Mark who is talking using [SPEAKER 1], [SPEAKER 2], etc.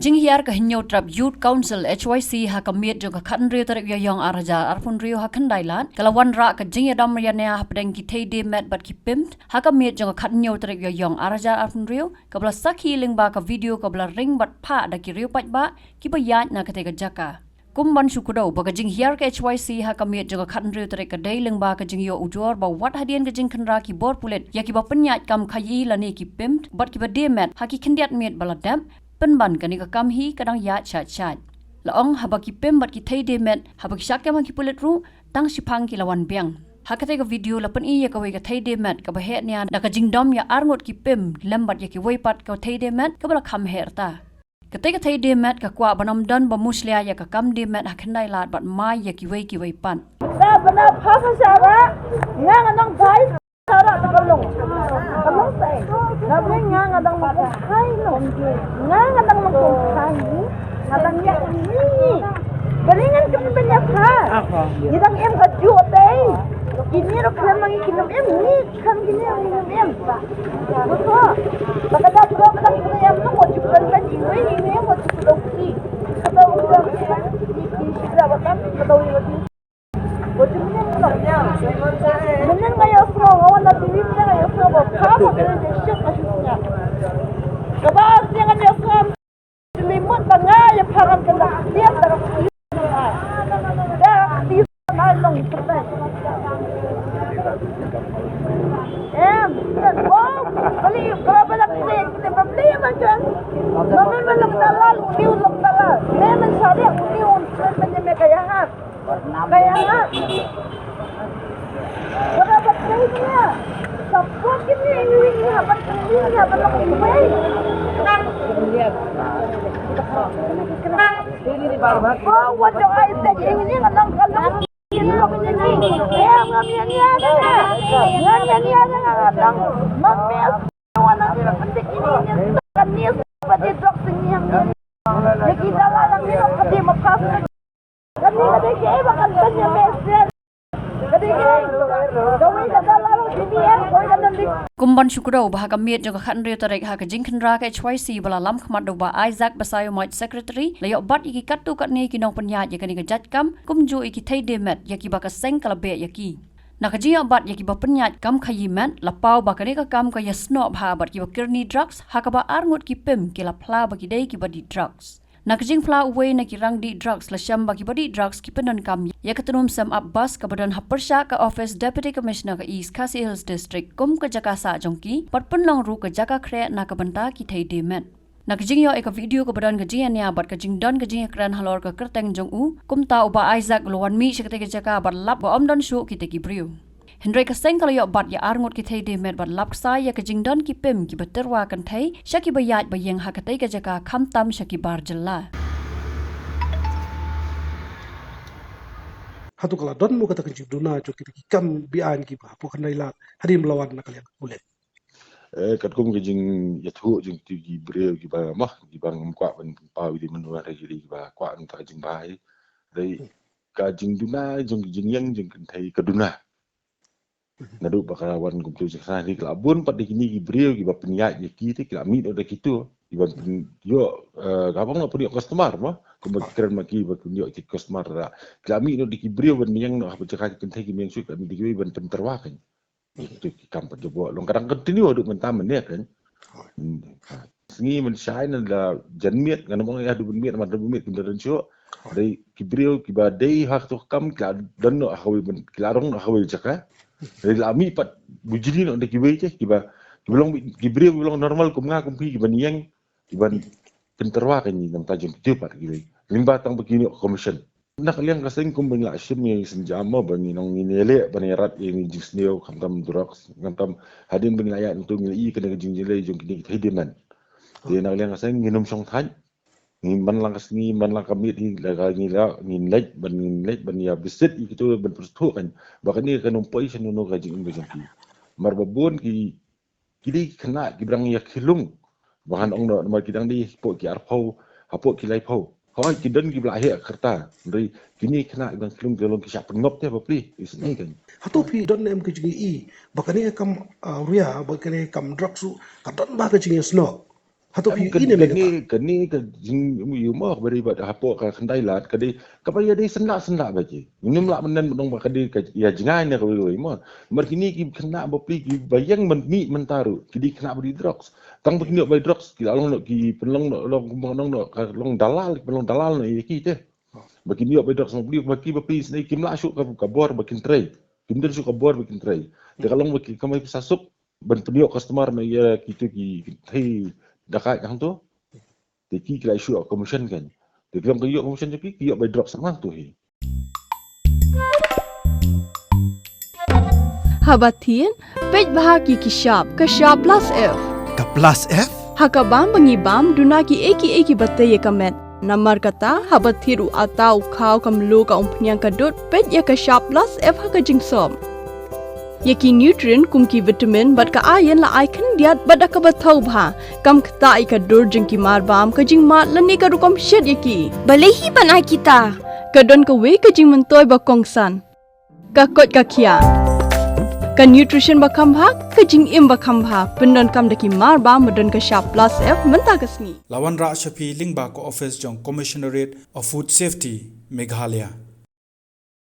[SPEAKER 1] Kajing hiar kahinyo trap Youth Council HYC ha kamiet jo kakhan rio tarik yoyong araja arpun rio ha kandailan kalawan ra kajing yadam rianea ha pedeng ki teide met bat ki pimt ha kamiet jo kakhan tarik yoyong araja arpun rio kabla sakhi lingba ka video kabla ring bat pha da ki rio pat ba ki bayat na kate jaka kumban syukudau bagajing hiar ke HYC ha kamiet jo kakhan rio tarik ka dai lingba kajing yo ujor ba wat hadian kajing khandra ki bor pulet ya ki ba penyat kam khayi lani ki pimt bat ki ba de met ha ki khandiat met baladam penban kani ka kam hi kadang ya chat laong habaki pembat ki thai de met habaki syakam ki pulet ru tang sipang ki lawan biang hakate ka video lapan i ya ka we ka thai de met ka bahe nya da ka jingdom ya arngot ki pem lambat ya ki weipat ka thai de met ka bala kham herta kate ka thai de met ka kwa banam dan ba muslia ya ka kam de met hakhandai lat bat mai ya ki wei pan
[SPEAKER 2] na bana pha pha sara ngang anang bai sara ta kalong sai na bring ngang adang ma ko khai no ngang adang ma ko khai adang ya ni galingan ka banyak ha idang em ka ju tay kini ro khan mangi kinom em ni khan kini ang kinom em betul bakada pro kadang ko em no mo ju kan kan iwe ni mo ju do ki atau udah ki sira bakam atau iwe Bener nggak ya Fro? Awal lagi ini nggak ya Fro? Kamu bener deh maksudnya. Kabar jangan ya Fro. Limut bangga ya paran kena dia darah dah di nalong terus. Wow, kali berapa lagi kita beli macam. Kami belum dalal, uniun belum dalal. Memang saya uniun sebenarnya kayak Kaya berapa kayaknya support ini habat lang iway oh what do I say ini nang kalong ini mames wana penting ini kan ni seperti drug ini yang lagi dalam ini kati mapas kami ada ke bakal tanya mesej
[SPEAKER 1] kumban syukudau bah kamiet jo kakhan rio tarik ha kajing khandra ka HYC bala lam khmat do ba Isaac Basayo Mite Secretary layo bat iki katu kat ni kinong penyat ya kani ka jat kam kumju iki thai demet ya ki ba ka seng kalabe ya ki nakaji bat ya ki ba penyat kam khayiman lapau ba kani ka kam ka yasno bha bat ki ba kirni drugs ha ka ba arngut ki pem ki la phla ba ki dei ki ba di drugs Nakajing fla away na kirang di drugs la syam bagi body drugs ki penon kam ya ketunum Sam Abbas kabadan hapersya ka Office Deputy Commissioner ka East Khasi Hills District kum ka Jakasa jongki patpun long ru ka jaka kre na ka banta ki thai demet nakajing yo eka video kabadan ka jing ania bat ka jing don ka jing kran halor ka kerteng jong u kum ta uba Isaac lawan mi syakte ka jaka bat lap ba om don shu ki te ki briu Hendrai kaseng kalau yo bat ya arngut ki thai demet bat lap sa ya ka jingdon ki pem ki baterwa kan thai syaki bayat bayeng hakatai ka jaka khamtam syaki bar jalla
[SPEAKER 3] hatu kala don mo kata kenci duna jo kita kam bian ki ba po kanai la hari melawan na kalian boleh
[SPEAKER 4] kat kum jing yathu jing ti gi bre gi ba mah gi bang kwa ban pa wi di menua re gi ba kwa an ta jing bai dei ka jing duna jing yang jing kan thai ka duna nadu bakarawan gumtu sa ni kelabun pad di kini gi bre gi ba penyat ye ki ti kelami do de kitu iban yo gabang no punya customer mah kum keren maki ba kunyo ki customer ra kelami do di ki bre ban yang no apa cakap kan thai gi meng sui kan di gi ban penterwa kan itu kampat jobo long kadang continue aduk mentamen ya kan sengi men shine la janmiet kan mong ya du miet ma du miet kundaran syo dai kibrio kibadai hak to kam ka dan no hawi ben kilarong no hawi jaka dai lami pat bujini no de kibai je kiba kiblong kibrio bilang normal kum nga kum pi kiban yang kiban penterwa kan ni nam tajum tu pat kibai limba tang begini commission nak liang kasing kum bang asim yang senjama bang nong nile banerat yang jisneo kantam drugs kantam hadin bang ayat untuk ngili kena jinjile jong kini hidiman dia nak liang kasing nginum song than ngiman lang kasing ngiman lang kami di laga ngila nginlek ban ya bisit itu ban perstu kan bahkan ni kanum poi senuno gajing bajang ki marbabun ki kini kena kibrang ya kilung bahkan ong no mar kidang di po ki arpau hapo ki lai pau Hoi kidan ki belahi kerta, dari kini kena ibang kelung kelung kisah pengop dia bapli, isni kan.
[SPEAKER 3] hatu pi don em ke jingi i bakani kam ria bakani kam drugs su kadon ba ke jingi sno Atau
[SPEAKER 4] Em
[SPEAKER 3] ini mereka.
[SPEAKER 4] keni ke jing you mah beri bad hapok ka kendai lat kadi kapaya dei sendak baje. Ini melak menen dong kadi ya jingai ne ko mah. Mer kini ki kena bapli ki bayang men mi mentaru. Kidi kena beri drugs. Tang begini by drugs ki along ki penlong long dalal no ki teh. Begini by drugs bapli snai kim la syuk ka bor bakin tray. Kim der syuk ka bor bakin tray. De kalong baki kamai sasuk ben peniok customer na ya kitu ki thei dakat yang tu, teki kira isu commission kan. Teki orang kaya commission je kaya by drop sama tu he.
[SPEAKER 5] Habatin, pej bahagi ki sharp plus F.
[SPEAKER 6] Ka plus F?
[SPEAKER 5] Hakabam bangibam dunaki eki batay kamet. Namar kata habatiru atau kau kamlu ka umpnyang kadut pej ya ka sharp plus F haka jingsom. Yaki nutrient kumki vitamin bat ka ayan la icon diat bat ka bathau bha kam kta ka dur jingki mar bam ka jing mat lani ka rukom shed yaki balehi banai kita ka don ka we ka jing mentoy ba kongsan ka kot ka khia ka nutrition ba kham bha ka jing im ba kham bha pendon kam daki mar bam madon ka sharp plus F menta kasni
[SPEAKER 6] Lawan Ra Shafi Lingba ko office jong Commissionerate of Food Safety Meghalaya.